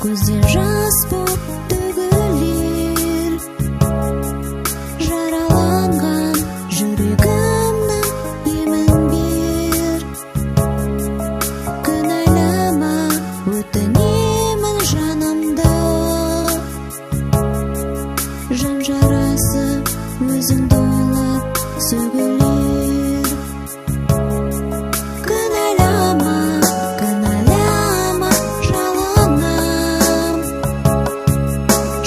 көзде жас боп төгілер. Жараланған жүрегімнің емін бер. Кінәлама, өтінемін жанымды. Жан жарасы өзің долап сөгілер. Кінәлама, кінәлама жалынам.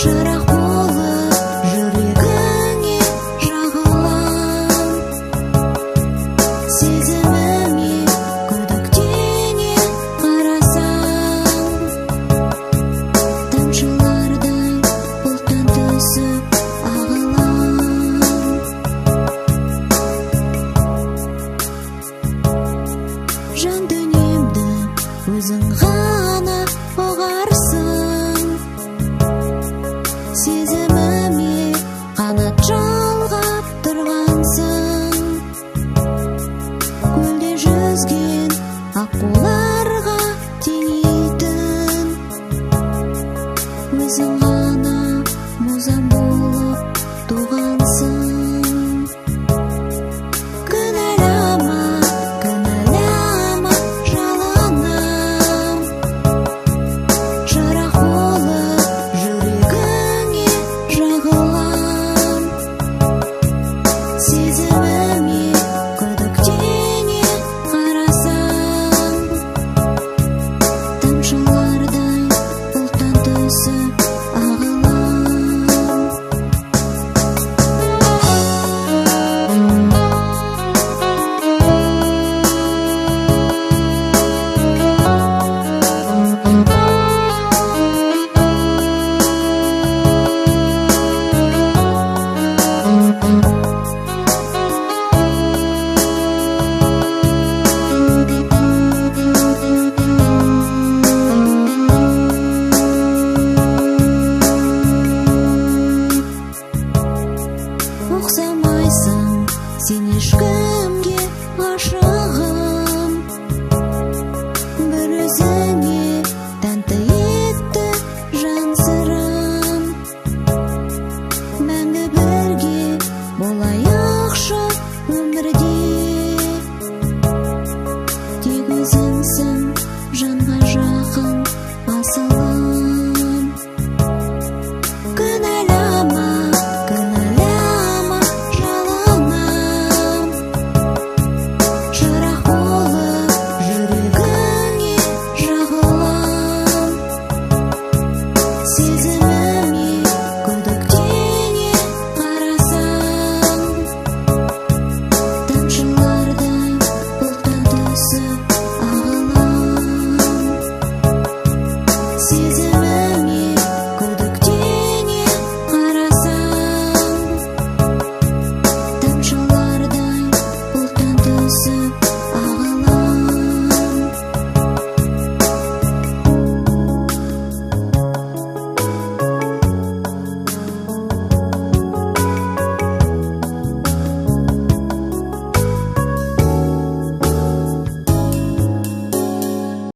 Шырақ болып жүрегіңе жағылам. Сезіміме күдіктене қарасаң, тамшылардай бұлттан түсіп ағылам. Жан дүниемді өзің ғана ұғарсың. Сезіміме қанат жалғап тұрғансың. Көлде жүзген аққуларға теңейтін өзің